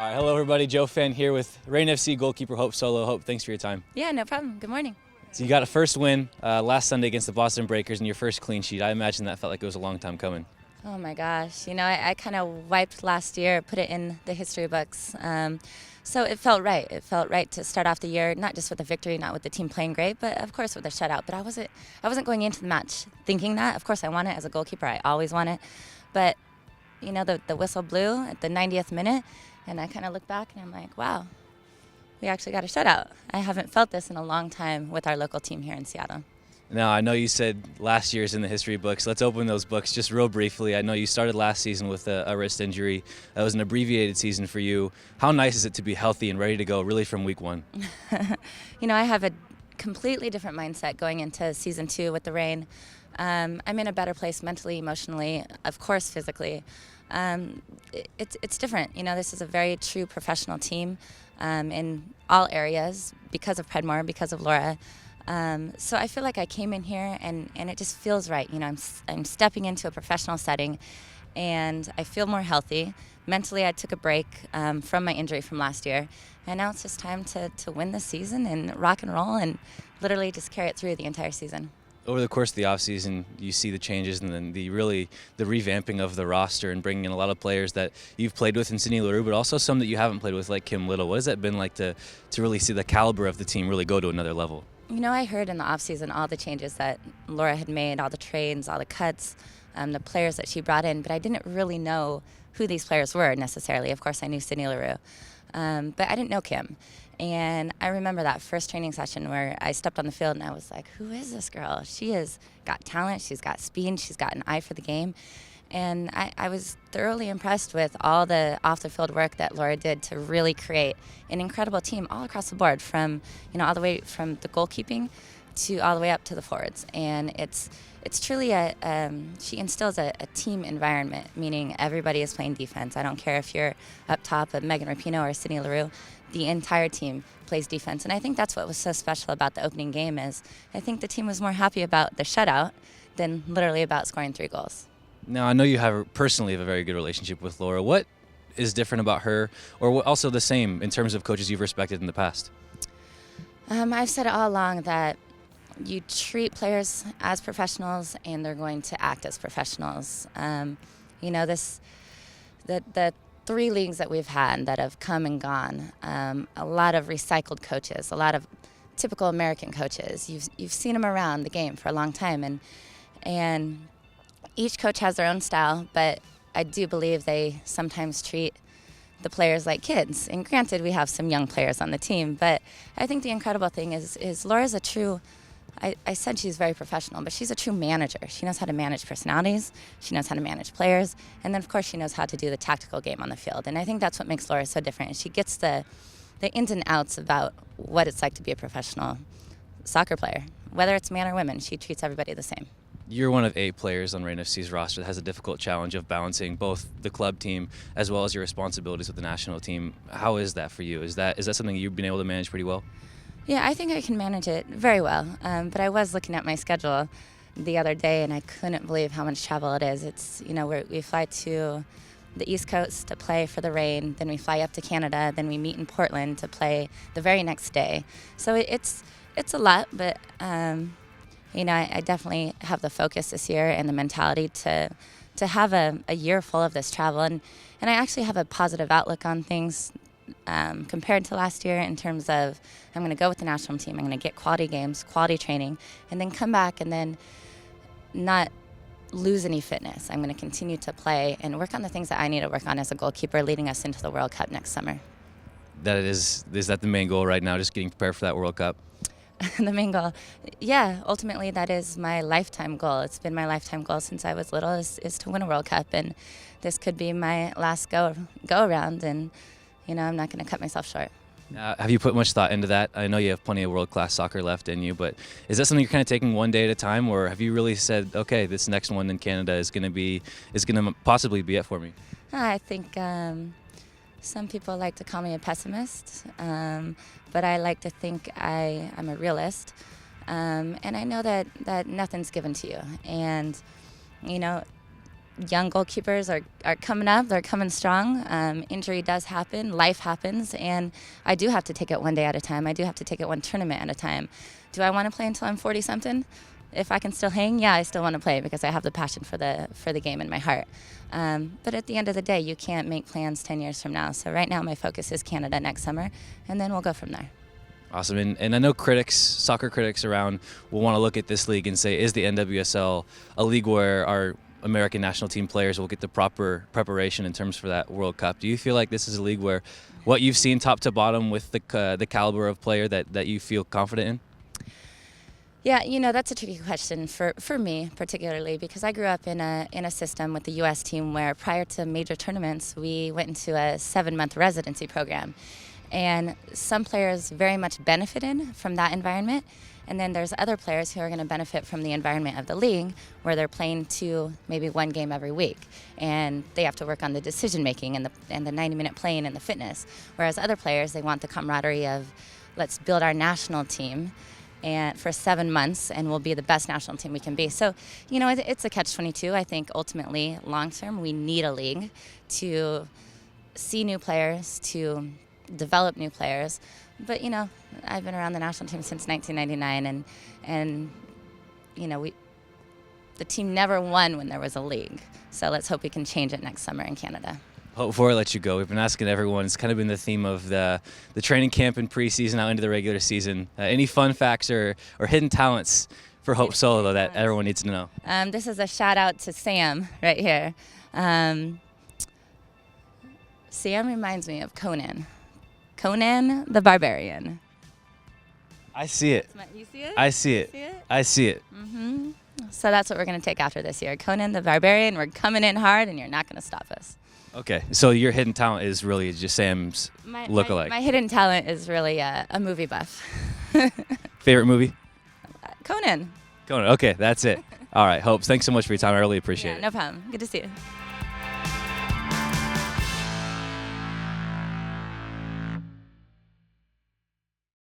All right, hello everybody. Joe Fenn here with Reign FC goalkeeper Hope Solo. Hope, thanks for your time. Yeah, no problem. Good morning. So you got a first win last Sunday against the Boston Breakers and your first clean sheet. I imagine that felt like it was a long time coming. Oh my gosh. You know, I kind of wiped last year, put it in the history books. So it felt right. It felt right to start off the year, not just with a victory, not with the team playing great, but of course with a shutout. But I wasn't going into the match thinking that. Of course I want it as a goalkeeper. I always want it. But, you know, the whistle blew at the 90th minute, and I kind of look back and I'm like, wow, we actually got a shutout. I haven't felt this in a long time with our local team here in Seattle. Now, I know you said last year's in the history books. Let's open those books just real briefly. I know you started last season with a wrist injury. That was an abbreviated season for you. How nice is it to be healthy and ready to go really from week one? You know, I have a completely different mindset going into season 2 with the Reign. I'm in a better place mentally, emotionally, of course, physically. It's different. You know, this is a very true professional team in all areas because of Predmore, because of Laura. So I feel like I came in here and it just feels right. You know, I'm stepping into a professional setting and I feel more healthy. Mentally, I took a break from my injury from last year. And now it's just time to win the season and rock and roll and literally just carry it through the entire season. Over the course of the offseason, you see the changes and then the revamping of the roster and bringing in a lot of players that you've played with in Sydney Leroux, but also some that you haven't played with, like Kim Little. What has that been like to really see the caliber of the team really go to another level? You know, I heard in the offseason all the changes that Laura had made, all the trades, all the cuts, the players that she brought in, but I didn't really know who these players were necessarily. Of course, I knew Sydney Leroux, but I didn't know Kim. And I remember that first training session where I stepped on the field and I was like, who is this girl? She has got talent, she's got speed, she's got an eye for the game. And I was thoroughly impressed with all the off-the-field work that Laura did to really create an incredible team all across the board, from, you know, all the way from the goalkeeping to all the way up to the forwards. And it's truly she instills a team environment, meaning everybody is playing defense. I don't care if you're up top of Megan Rapinoe or Sydney Leroux. The entire team plays defense. And I think that's what was so special about the opening game is I think the team was more happy about the shutout than literally about scoring 3 goals. Now, I know you personally have a very good relationship with Laura. What is different about her, or also the same in terms of coaches you've respected in the past? I've said all along that you treat players as professionals and they're going to act as professionals. You know, the 3 leagues that we've had that have come and gone, a lot of recycled coaches, a lot of typical American coaches. You've seen them around the game for a long time, and each coach has their own style, but I do believe they sometimes treat the players like kids. And granted, we have some young players on the team, but I think the incredible thing is Laura's a true, I said she's very professional, but she's a true manager. She knows how to manage personalities, she knows how to manage players, and then of course she knows how to do the tactical game on the field. And I think that's what makes Laura so different. She gets the ins and outs about what it's like to be a professional soccer player. Whether it's man or women, she treats everybody the same. You're one of 8 players on Reign FC's roster that has a difficult challenge of balancing both the club team as well as your responsibilities with the national team. How is that for you? Is that something you've been able to manage pretty well? Yeah, I think I can manage it very well. But I was looking at my schedule the other day, and I couldn't believe how much travel it is. It's, you know, we fly to the East Coast to play for the Reign, then we fly up to Canada, then we meet in Portland to play the very next day. So it's a lot, but you know, I definitely have the focus this year and the mentality to have a year full of this travel. And I actually have a positive outlook on things compared to last year in terms of I'm going to go with the national team. I'm going to get quality games, quality training, and then come back and then not lose any fitness. I'm going to continue to play and work on the things that I need to work on as a goalkeeper leading us into the World Cup next summer. Is that the main goal right now, just getting prepared for that World Cup? The main goal, yeah, ultimately that is my lifetime goal. It's been my lifetime goal since I was little is to win a World Cup, and this could be my last go around, and you know, I'm not going to cut myself short. Have you put much thought into that? I know you have plenty of world-class soccer left in you, but is that something you're kind of taking one day at a time, or have you really said, okay, this next one in Canada is going to possibly be it for me? I think some people like to call me a pessimist, but I like to think I'm a realist, and I know that nothing's given to you. And, you know, young goalkeepers are coming up. They're coming strong. Injury does happen. Life happens. And I do have to take it one day at a time. I do have to take it one tournament at a time. Do I want to play until I'm 40-something? If I can still hang, yeah, I still want to play because I have the passion for the game in my heart. But at the end of the day, you can't make plans 10 years from now. So right now my focus is Canada next summer, and then we'll go from there. Awesome. And I know soccer critics around will want to look at this league and say, is the NWSL a league where our American national team players will get the proper preparation in terms for that World Cup? Do you feel like this is a league where what you've seen top to bottom with the caliber of player that you feel confident in? Yeah, that's a tricky question for me particularly, because I grew up in a system with the U.S. team where prior to major tournaments we went into a 7-month residency program, and some players very much benefited from that environment, and then there's other players who are going to benefit from the environment of the league where they're playing maybe one game every week, and they have to work on the decision making and the 90-minute playing and the fitness, whereas other players, they want the camaraderie of let's build our national team and for 7 months, and we'll be the best national team we can be. So, it's a catch-22. I think ultimately, long-term, we need a league to see new players, to develop new players. But, I've been around the national team since 1999, and the team never won when there was a league. So let's hope we can change it next summer in Canada. Before I let you go, we've been asking everyone, it's kind of been the theme of the training camp and preseason out into the regular season. Any fun facts or hidden talents for Hope Solo that everyone needs to know? This is a shout out to Sam right here. Sam reminds me of Conan the Barbarian. I see it. You see it? I see it. See it? I see it. Mm-hmm. So that's what we're going to take after this year. Conan the Barbarian, we're coming in hard, and you're not going to stop us. Okay, so your hidden talent is really just Sam's lookalike. My hidden talent is really a movie buff. Favorite movie? Conan. Okay, that's it. All right, Hope, thanks so much for your time. I really appreciate it. No problem. Good to see you.